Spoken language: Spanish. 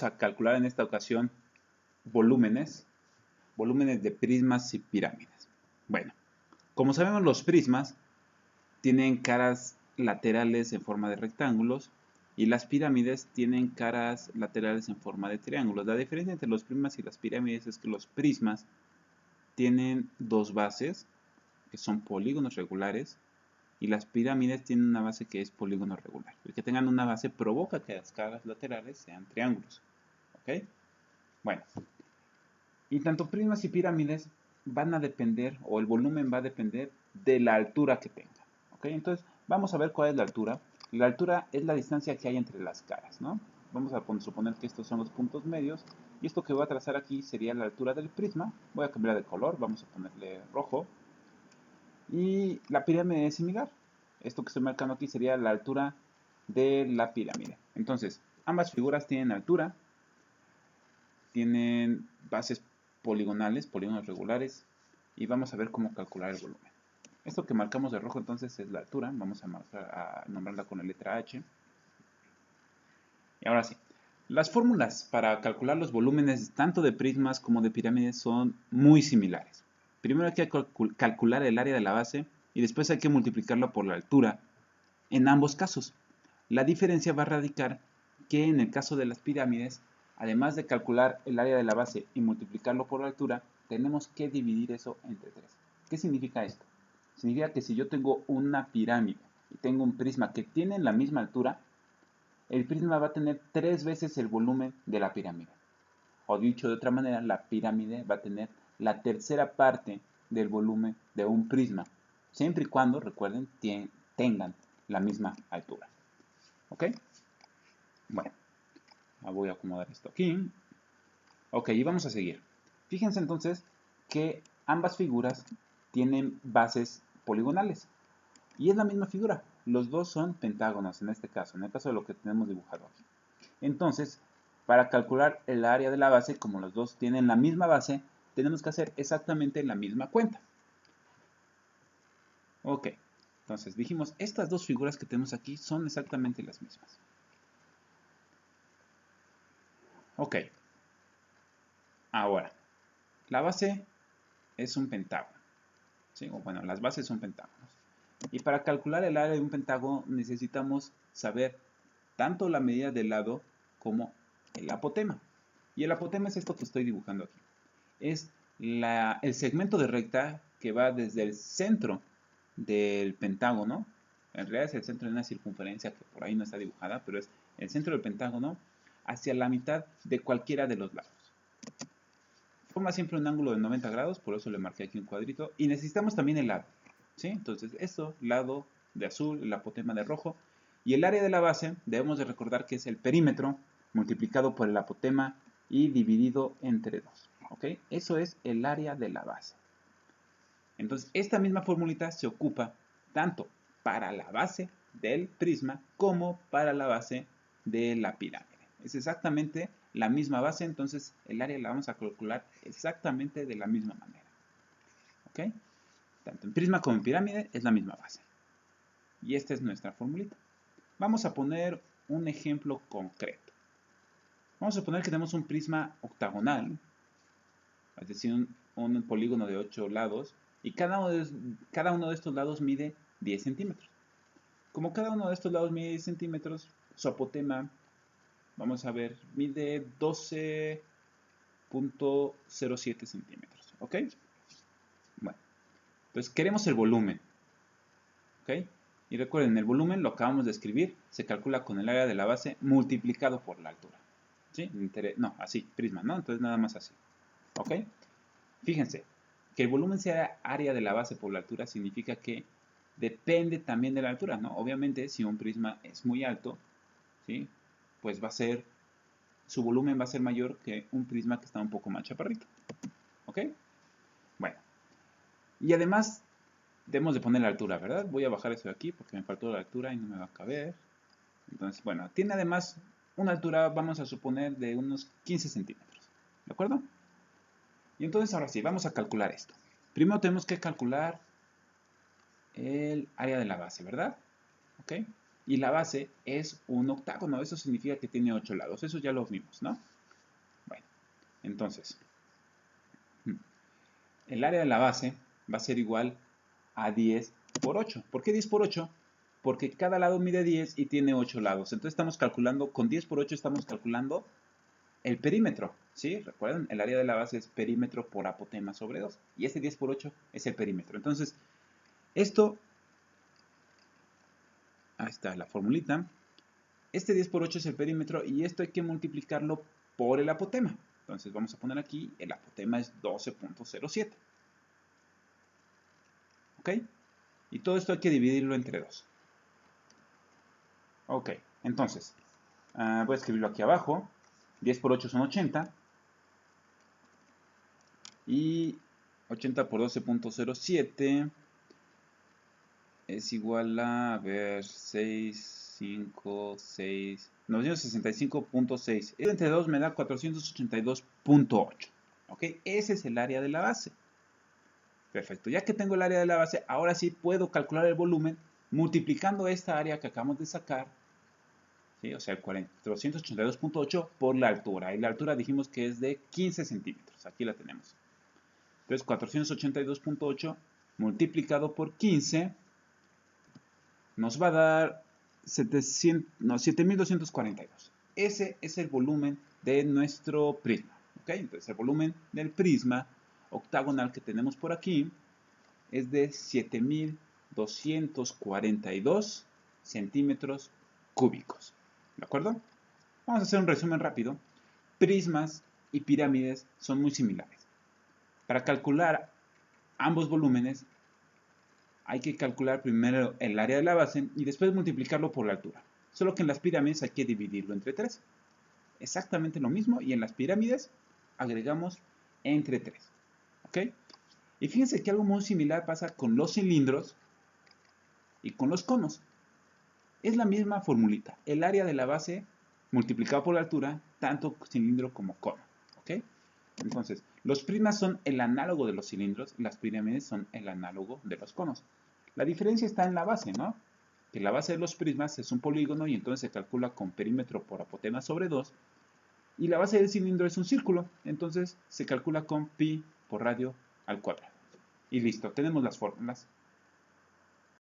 A calcular en esta ocasión volúmenes, volúmenes de prismas y pirámides. Bueno, como sabemos, los prismas tienen caras laterales en forma de rectángulos y las pirámides tienen caras laterales en forma de triángulos. La diferencia entre los prismas y las pirámides es que los prismas tienen dos bases que son polígonos regulares y las pirámides tienen una base que es polígono regular. El que tengan una base provoca que las caras laterales sean triángulos. ¿Ok? Bueno, y tanto prismas y pirámides van a depender, o el volumen va a depender de la altura que tengan. ¿Ok? Entonces, vamos a ver cuál es la altura. La altura es la distancia que hay entre las caras, ¿no? Vamos a suponer que estos son los puntos medios. Y esto que voy a trazar aquí sería la altura del prisma. Voy a cambiar de color, vamos a ponerle rojo. Y la pirámide es similar. Esto que estoy marcando aquí sería la altura de la pirámide. Entonces, ambas figuras tienen altura, tienen bases poligonales, polígonos regulares, y vamos a ver cómo calcular el volumen. Esto que marcamos de rojo entonces es la altura, vamos a nombrarla con la letra H. Y ahora sí, las fórmulas para calcular los volúmenes tanto de prismas como de pirámides son muy similares. Primero hay que calcular el área de la base y después hay que multiplicarlo por la altura en ambos casos. La diferencia va a radicar que en el caso de las pirámides, además de calcular el área de la base y multiplicarlo por la altura, tenemos que dividir eso entre 3. ¿Qué significa esto? Significa que si yo tengo una pirámide y tengo un prisma que tienen la misma altura, el prisma va a tener 3 veces el volumen de la pirámide. O dicho de otra manera, la pirámide va a tener la tercera parte del volumen de un prisma, siempre y cuando, recuerden, tengan la misma altura. ¿Ok? Bueno, voy a acomodar esto aquí. Ok, y vamos a seguir. Fíjense entonces que ambas figuras tienen bases poligonales. Y es la misma figura. Los dos son pentágonos en este caso, en el caso de lo que tenemos dibujado aquí. Entonces, para calcular el área de la base, como los dos tienen la misma base, tenemos que hacer exactamente la misma cuenta. Ok, entonces dijimos, estas dos figuras que tenemos aquí son exactamente las mismas. Ok, ahora, la base es un pentágono. ¿Sí? O bueno, las bases son pentágonos. Y para calcular el área de un pentágono necesitamos saber tanto la medida del lado como el apotema. Y el apotema es esto que estoy dibujando aquí. Es el segmento de recta que va desde el centro del pentágono. En realidad es el centro de una circunferencia que por ahí no está dibujada, pero es el centro del pentágono hacia la mitad de cualquiera de los lados. Forma siempre un ángulo de 90 grados, por eso le marqué aquí un cuadrito. Y necesitamos también el lado. ¿Sí? Entonces esto, lado de azul, el apotema de rojo. Y el área de la base, debemos de recordar que es el perímetro multiplicado por el apotema y dividido entre 2. ¿Ok? Eso es el área de la base. Entonces esta misma formulita se ocupa tanto para la base del prisma como para la base de la pirámide. Es exactamente la misma base, entonces el área la vamos a calcular exactamente de la misma manera. ¿Ok? Tanto en prisma como en pirámide es la misma base. Y esta es nuestra formulita. Vamos a poner un ejemplo concreto. Vamos a suponer que tenemos un prisma octagonal, es decir, un polígono de 8 lados, y cada uno de estos lados mide 10 centímetros. Como cada uno de estos lados mide 10 centímetros, su apotema, vamos a ver, mide 12.07 centímetros. ¿Ok? Bueno, entonces queremos el volumen. ¿Ok? Y recuerden, el volumen lo acabamos de escribir, se calcula con el área de la base multiplicado por la altura. ¿Sí? No, así, prisma, ¿no? Entonces nada más así. ¿Ok? Fíjense, que el volumen sea área de la base por la altura significa que depende también de la altura, ¿no? Obviamente, si un prisma es muy alto, ¿sí? Pues su volumen va a ser mayor que un prisma que está un poco más chaparrito. ¿Ok? Bueno. Y además, debemos de poner la altura, ¿verdad? Voy a bajar eso de aquí porque me faltó la altura y no me va a caber. Entonces, bueno, tiene además una altura, vamos a suponer, de unos 15 centímetros. ¿De acuerdo? Y entonces, ahora sí, vamos a calcular esto. Primero tenemos que calcular el área de la base, ¿verdad? ¿Ok? y la base es un octágono. Eso significa que tiene 8 lados. Eso ya lo vimos, ¿no? Bueno, entonces, el área de la base va a ser igual a 10 por 8. ¿Por qué 10 por 8? Porque cada lado mide 10 y tiene 8 lados. Entonces estamos calculando, con 10 por 8 estamos calculando el perímetro. ¿Sí? Recuerden, el área de la base es perímetro por apotema sobre 2. Y ese 10 por 8 es el perímetro. Entonces, esto, ahí está la formulita. Este 10 por 8 es el perímetro y esto hay que multiplicarlo por el apotema. Entonces vamos a poner aquí, el apotema es 12.07. ¿Ok? Y todo esto hay que dividirlo entre 2. Ok, entonces, voy a escribirlo aquí abajo. 10 por 8 son 80. Y 80 por 12.07 es igual a ver, 6, 5, 6, 965.6. Entre 2 me da 482.8. ¿Ok? Ese es el área de la base. Perfecto. Ya que tengo el área de la base, ahora sí puedo calcular el volumen multiplicando esta área que acabamos de sacar, ¿sí? O sea, el 482.8 por la altura. Y la altura dijimos que es de 15 centímetros. Aquí la tenemos. Entonces, 482.8 multiplicado por 15 nos va a dar 7.242. Ese es el volumen de nuestro prisma. ¿Ok? Entonces, el volumen del prisma octagonal que tenemos por aquí es de 7.242 centímetros cúbicos. ¿De acuerdo? Vamos a hacer un resumen rápido. Prismas y pirámides son muy similares. Para calcular ambos volúmenes hay que calcular primero el área de la base y después multiplicarlo por la altura. Solo que en las pirámides hay que dividirlo entre 3. Exactamente lo mismo y en las pirámides agregamos entre 3. ¿Ok? Y fíjense que algo muy similar pasa con los cilindros y con los conos. Es la misma formulita. El área de la base multiplicado por la altura, tanto cilindro como cono. ¿Ok? Entonces, los prismas son el análogo de los cilindros y las pirámides son el análogo de los conos. La diferencia está en la base, ¿no? Que la base de los prismas es un polígono y entonces se calcula con perímetro por apotema sobre 2. Y la base del cilindro es un círculo, entonces se calcula con pi por radio al cuadrado. Y listo, tenemos las fórmulas.